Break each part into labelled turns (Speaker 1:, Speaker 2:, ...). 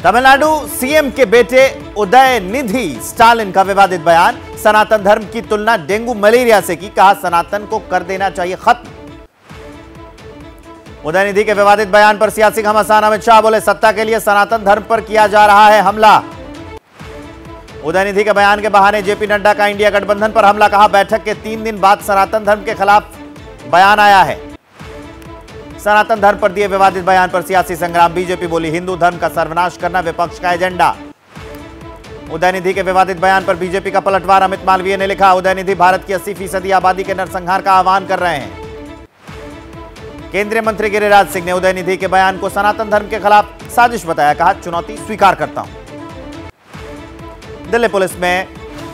Speaker 1: Tamil Nadu CM के बेटे उदयनिधि स्टालिन का विवादित बयान, सनातन धर्म की तुलना डेंगू मलेरिया से की, कहा सनातन को कर देना चाहिए खत्म। उदयनिधि के विवादित बयान पर सियासी घमासान, अमित शाह बोले सत्ता के लिए सनातन धर्म पर किया जा रहा है हमला। उदयनिधि के बयान के बहाने जेपी नड्डा का इंडिया गठबंधन पर हमला, कहा बैठक के 3 दिन बाद सनातन धर्म के खिलाफ बयान आया है। सनातन धर्म पर दिए विवादित बयान पर सियासी संग्राम, बीजेपी बोली हिंदू धर्म का सर्वनाश करना विपक्ष का एजेंडा। उदयनिधि के विवादित बयान पर बीजेपी का पलटवार, अमित मालवीय ने लिखा उदयनिधि भारत की 80% आबादी के नरसंहार का आह्वान कर रहे हैं। केंद्रीय मंत्री गिरिराज सिंह ने उदयनिधि के बयान को सनातन धर्म के खिलाफ साजिश बताया, कहा चुनौती स्वीकार करता हूं। दिल्ली पुलिस में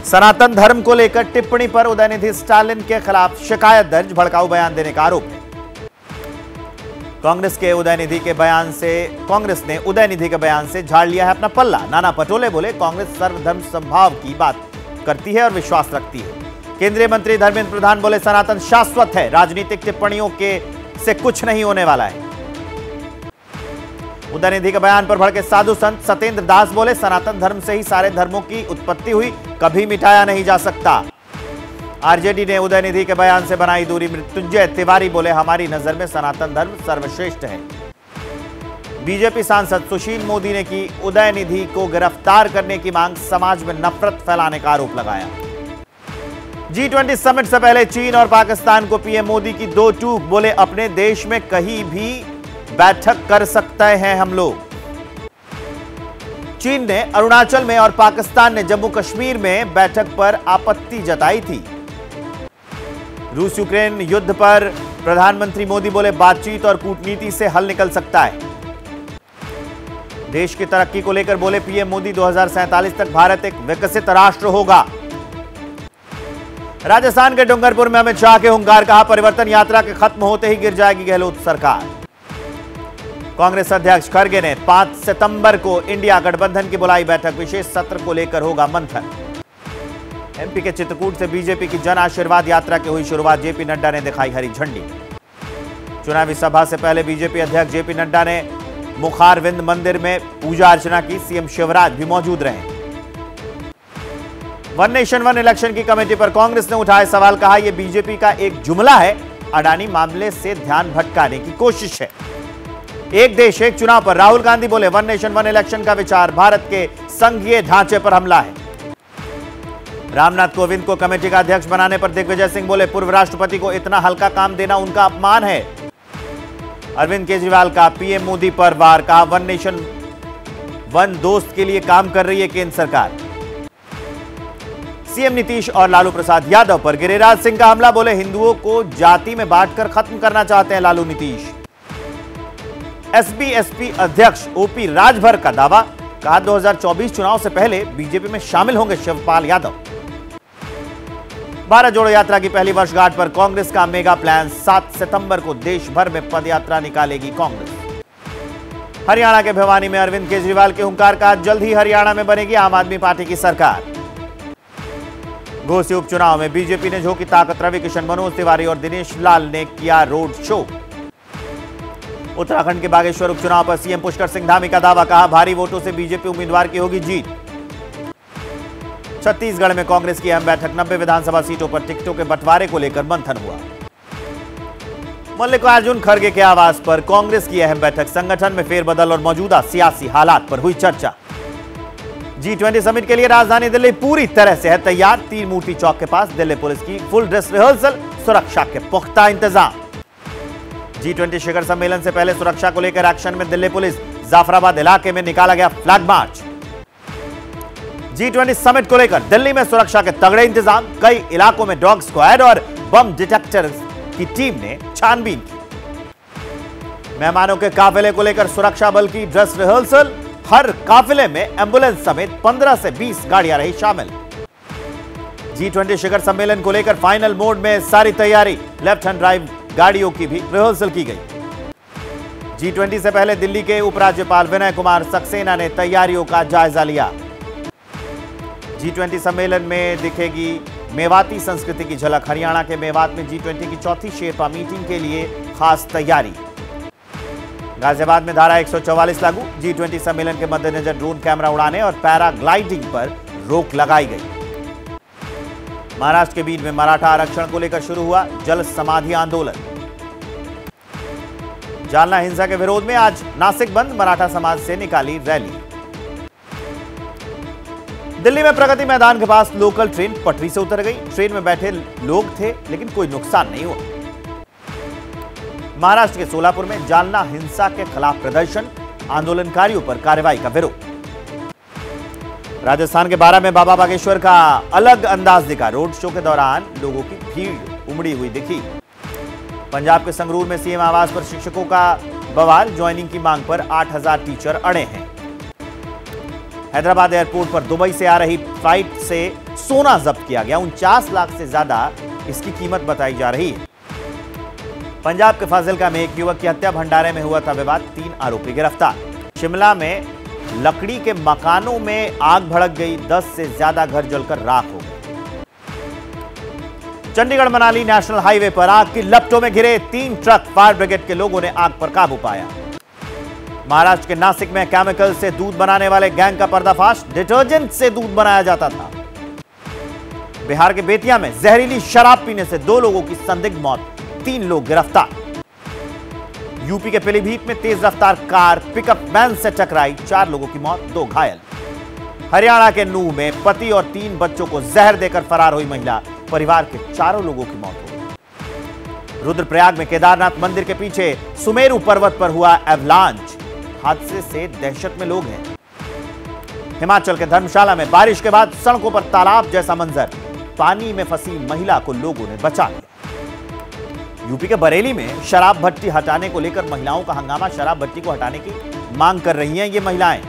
Speaker 1: सनातन धर्म को लेकर टिप्पणी पर उदयनिधि स्टालिन के खिलाफ शिकायत दर्ज, भड़काऊ बयान देने का आरोप है। कांग्रेस ने उदयनिधि के बयान से झाड़ लिया है अपना पल्ला। नाना पटोले बोले कांग्रेस सर्वधर्म समभाव की बात करती है और विश्वास रखती है। केंद्रीय मंत्री धर्मेंद्र प्रधान बोले सनातन शाश्वत है, राजनीतिक टिप्पणियों से कुछ नहीं होने वाला है। उदयनिधि के बयान पर भड़के साधु संत सत्येंद्र दास बोले सनातन धर्म से ही सारे धर्मों की उत्पत्ति हुई, कभी मिटाया नहीं जा सकता। आरजेडी ने उदयनिधि के बयान से बनाई दूरी, मृत्युंजय तिवारी बोले हमारी नजर में सनातन धर्म सर्वश्रेष्ठ है। बीजेपी सांसद सुशील मोदी ने की उदयनिधि को गिरफ्तार करने की मांग, समाज में नफरत फैलाने का आरोप लगाया। G20 समिट से पहले चीन और पाकिस्तान को पीएम मोदी की 2 टूक, बोले अपने देश में कहीं भी बैठक कर सकते हैं हम लोग। चीन ने अरुणाचल में और पाकिस्तान ने जम्मू कश्मीर में बैठक पर आपत्ति जताई थी। रूस यूक्रेन युद्ध पर प्रधानमंत्री मोदी बोले बातचीत और कूटनीति से हल निकल सकता है। देश की तरक्की को लेकर बोले पीएम मोदी 2047 तक भारत एक विकसित राष्ट्र होगा। राजस्थान के डूंगरपुर में अमित शाह के हुंकार, कहा परिवर्तन यात्रा के खत्म होते ही गिर जाएगी गहलोत सरकार। कांग्रेस अध्यक्ष खड़गे ने 5 सितंबर को इंडिया गठबंधन की बुलाई बैठक, विशेष सत्र को लेकर होगा मंथन। एमपी के चित्रकूट से बीजेपी की जन आशीर्वाद यात्रा की हुई शुरुआत, जेपी नड्डा ने दिखाई हरी झंडी। चुनावी सभा से पहले बीजेपी अध्यक्ष जेपी नड्डा ने मुखारविंद मंदिर में पूजा अर्चना की, सीएम शिवराज भी मौजूद रहे। वन नेशन वन इलेक्शन की कमेटी पर कांग्रेस ने उठाए सवाल, कहा यह बीजेपी का एक जुमला है, अडानी मामले से ध्यान भटकाने की कोशिश है। एक देश एक चुनाव पर राहुल गांधी बोले वन नेशन वन इलेक्शन का विचार भारत के संघीय ढांचे पर हमला है। रामनाथ कोविंद को कमेटी का अध्यक्ष बनाने पर दिग्विजय सिंह बोले पूर्व राष्ट्रपति को इतना हल्का काम देना उनका अपमान है। अरविंद केजरीवाल का पीएम मोदी पर वार, कहा वन नेशन वन दोस्त के लिए काम कर रही है केंद्र सरकार। सीएम नीतीश और लालू प्रसाद यादव पर गिरिराज सिंह का हमला, बोले हिंदुओं को जाति में बांटकर खत्म करना चाहते हैं लालू नीतीश। एसपी अध्यक्ष ओपी राजभर का दावा, कहा 2024 चुनाव से पहले बीजेपी में शामिल होंगे शिवपाल यादव। भारत जोड़ो यात्रा की पहली वर्षगांठ पर कांग्रेस का मेगा प्लान, 7 सितंबर को देश भर में पदयात्रा निकालेगी कांग्रेस। हरियाणा के भिवानी में अरविंद केजरीवाल के हुंकार, का जल्द ही हरियाणा में बनेगी आम आदमी पार्टी की सरकार। घोसी उपचुनाव में बीजेपी ने झोंकी ताकत, रवि किशन, मनोज तिवारी और दिनेश लाल ने किया रोड शो। उत्तराखंड के बागेश्वर उपचुनाव पर सीएम पुष्कर सिंह धामी का दावा, कहा भारी वोटों से बीजेपी उम्मीदवार की होगी जीत। छत्तीसगढ़ में कांग्रेस की अहम बैठक, 90 विधानसभा सीटों पर टिकटों के बंटवारे को लेकर मंथन हुआ। मल्लिकार्जुन खड़गे के आवास पर कांग्रेस की अहम बैठक, संगठन में फेरबदल और मौजूदा सियासी हालात पर हुई चर्चा। G20 समिट के लिए राजधानी दिल्ली पूरी तरह से है तैयार, तीन मूर्ति चौक के पास दिल्ली पुलिस की फुल ड्रेस रिहर्सल, सुरक्षा के पुख्ता इंतजाम। G20 शिखर सम्मेलन से पहले सुरक्षा को लेकर एक्शन में दिल्ली पुलिस, जाफराबाद इलाके में निकाला गया फ्लैग मार्च। G20 समिट को लेकर दिल्ली में सुरक्षा के तगड़े इंतजाम, कई इलाकों में डॉग स्क्वाड और बम डिटेक्टर की टीम ने छानबीन की। मेहमानों के काफिले को लेकर सुरक्षा बल की ड्रेस रिहर्सल, हर काफिले में एम्बुलेंस समेत 15 से 20 गाड़ियां रही शामिल। G20 शिखर सम्मेलन को लेकर फाइनल मोड में सारी तैयारी, लेफ्ट हैंड ड्राइव गाड़ियों की भी रिहर्सल की गई। G20 से पहले दिल्ली के उपराज्यपाल विनय कुमार सक्सेना ने तैयारियों का जायजा लिया। G20 सम्मेलन में दिखेगी मेवाती संस्कृति की झलक, हरियाणा के मेवात में G20 की चौथी शेरपा मीटिंग के लिए खास तैयारी। गाजियाबाद में धारा 144 लागू। G20 सम्मेलन के मद्देनजर ड्रोन कैमरा उड़ाने और पैराग्लाइडिंग पर रोक लगाई गई। महाराष्ट्र के बीड में मराठा आरक्षण को लेकर शुरू हुआ जल समाधि आंदोलन। जालना हिंसा के विरोध में आज नासिक बंद, मराठा समाज से निकाली रैली। दिल्ली में प्रगति मैदान के पास लोकल ट्रेन पटरी से उतर गई। ट्रेन में बैठे लोग थे लेकिन कोई नुकसान नहीं हुआ। महाराष्ट्र के सोलापुर में जालना हिंसा के खिलाफ प्रदर्शन, आंदोलनकारियों पर कार्रवाई का विरोध। राजस्थान के बारा में बाबा बागेश्वर का अलग अंदाज दिखा। रोड शो के दौरान लोगों की भीड़ उमड़ी हुई दिखी। पंजाब के संगरूर में सीएम आवास पर शिक्षकों का बवाल। ज्वाइनिंग की मांग पर 8000 टीचर अड़े हैं। हैदराबाद एयरपोर्ट पर दुबई से आ रही फ्लाइट से सोना जब्त किया गया। 49 लाख से ज्यादा इसकी कीमत बताई जा रही है। पंजाब के फाजिलका में एक युवक की हत्या, भंडारे में हुआ था विवाद, 3 आरोपी गिरफ्तार। शिमला में लकड़ी के मकानों में आग भड़क गई, 10 से ज्यादा घर जलकर राख हो गए। चंडीगढ़ मनाली नेशनल हाईवे पर आग की लपटों में घिरे 3 ट्रक, फायर ब्रिगेड के लोगों ने आग पर काबू पाया। महाराष्ट्र के नासिक में केमिकल से दूध बनाने वाले गैंग का पर्दाफाश। डिटर्जेंट से दूध बनाया जाता था। बिहार के बेतिया में जहरीली शराब पीने से 2 लोगों की संदिग्ध मौत, 3 लोग गिरफ्तार। यूपी के पीलीभीत में तेज रफ्तार कार पिकअप वैन से टकराई, 4 लोगों की मौत, 2 घायल। हरियाणा के नूह में पति और 3 बच्चों को जहर देकर फरार हुई महिला, परिवार के 4 लोगों की मौत हो गई। रुद्रप्रयाग में केदारनाथ मंदिर के पीछे सुमेरु पर्वत पर हुआ एवलांच, हादसे से दहशत में लोग हैं। हिमाचल के धर्मशाला में बारिश के बाद सड़कों पर तालाब जैसा मंजर, पानी में फंसी महिला को लोगों ने बचा लिया। यूपी के बरेली में शराब भट्टी हटाने को लेकर महिलाओं का हंगामा। शराब भट्टी को हटाने की मांग कर रही हैं ये महिलाएं।